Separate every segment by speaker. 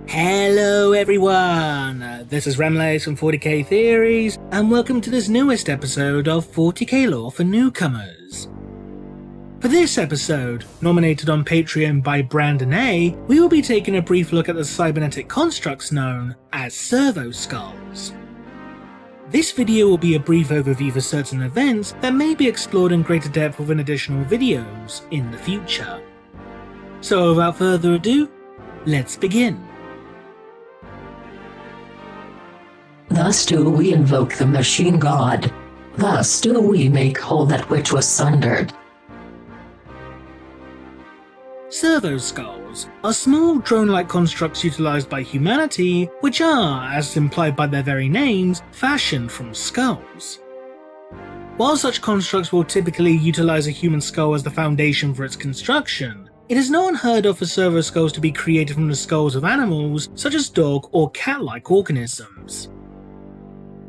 Speaker 1: Hello everyone, this is Manley from 40k Theories, and welcome to this newest episode of 40k Lore for Newcomers. For this episode, nominated on Patreon by Brandon A, we will be taking a brief look at the cybernetic constructs known as Servo-Skulls. This video will be a brief overview for certain events that may be explored in greater depth within additional videos in the future. So without further ado, let's begin.
Speaker 2: Thus do we invoke the machine god. Thus do we make whole that which was sundered.
Speaker 1: Servo-Skulls are small drone-like constructs utilized by humanity, which are, as implied by their very names, fashioned from skulls. While such constructs will typically utilize a human skull as the foundation for its construction, it is not unheard of for Servo-Skulls to be created from the skulls of animals such as dog or cat-like organisms.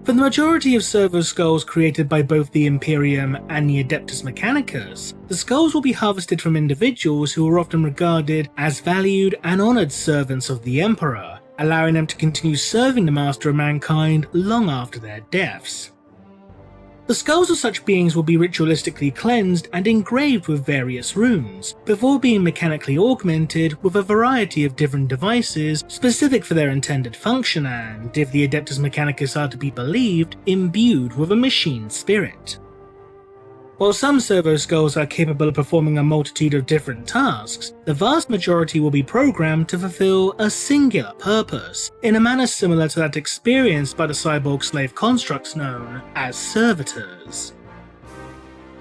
Speaker 1: For the majority of Servo-Skulls created by both the Imperium and the Adeptus Mechanicus, the skulls will be harvested from individuals who are often regarded as valued and honoured servants of the Emperor, allowing them to continue serving the Master of Mankind long after their deaths. The skulls of such beings will be ritualistically cleansed and engraved with various runes, before being mechanically augmented with a variety of different devices specific for their intended function and, if the Adeptus Mechanicus are to be believed, imbued with a machine spirit. While some Servo-Skulls are capable of performing a multitude of different tasks, the vast majority will be programmed to fulfill a singular purpose, in a manner similar to that experienced by the cyborg slave constructs known as servitors.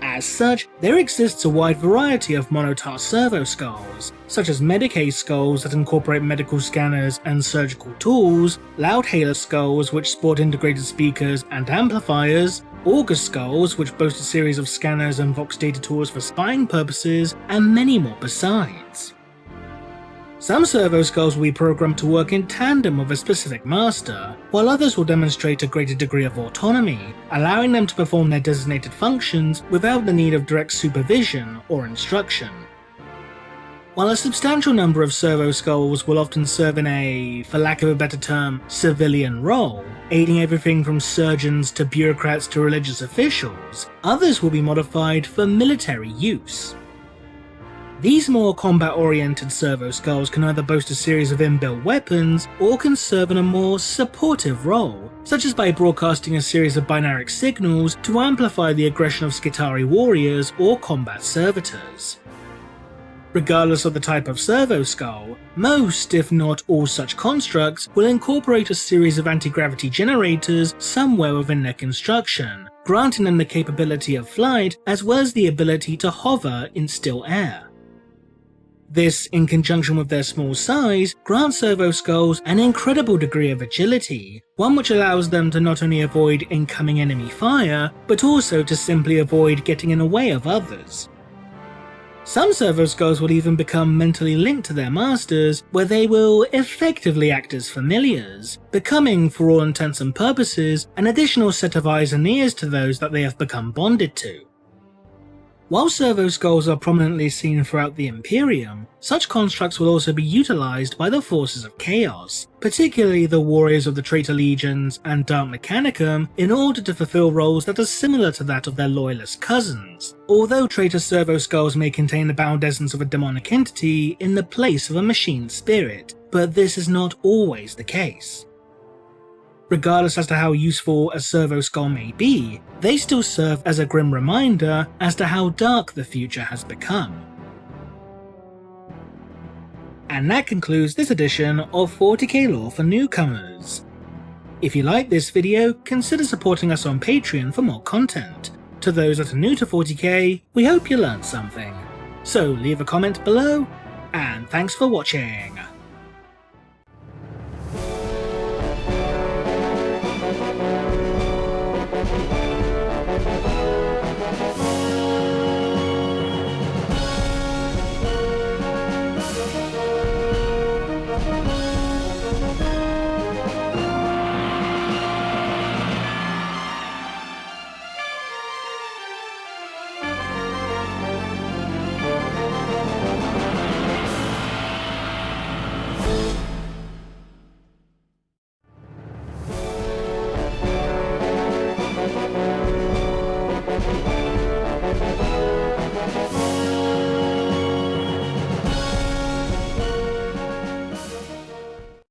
Speaker 1: As such, there exists a wide variety of monotask Servo-Skulls, such as Medicae skulls that incorporate medical scanners and surgical tools, Loudhailer skulls which sport integrated speakers and amplifiers, Augur skulls which boast a series of scanners and vox data tools for spying purposes, and many more besides. Some Servo-Skulls will be programmed to work in tandem with a specific master, while others will demonstrate a greater degree of autonomy, allowing them to perform their designated functions without the need of direct supervision or instruction. While a substantial number of Servo-Skulls will often serve in a, for lack of a better term, civilian role, aiding everything from surgeons to bureaucrats to religious officials, others will be modified for military use. These more combat-oriented Servo-Skulls can either boast a series of inbuilt weapons, or can serve in a more supportive role, such as by broadcasting a series of binary signals to amplify the aggression of Skitarii warriors or combat servitors. Regardless of the type of Servo-Skull, most, if not all such constructs, will incorporate a series of anti-gravity generators somewhere within their construction, granting them the capability of flight as well as the ability to hover in still air. This, in conjunction with their small size, grants Servo-Skulls an incredible degree of agility, one which allows them to not only avoid incoming enemy fire, but also to simply avoid getting in the way of others. Some Servo-Skulls will even become mentally linked to their masters, where they will effectively act as familiars, becoming, for all intents and purposes, an additional set of eyes and ears to those that they have become bonded to. While Servo-Skulls are prominently seen throughout the Imperium, such constructs will also be utilized by the forces of Chaos, particularly the warriors of the Traitor Legions and Dark Mechanicum, in order to fulfill roles that are similar to that of their loyalist cousins, although Traitor Servo-Skulls may contain the bound essence of a demonic entity in the place of a machine spirit, but this is not always the case. Regardless as to how useful a Servo-Skull may be, they still serve as a grim reminder as to how dark the future has become. And that concludes this edition of 40k Lore for Newcomers. If you like this video, consider supporting us on Patreon for more content. To those that are new to 40k, we hope you learned something. So leave a comment below, and thanks for watching.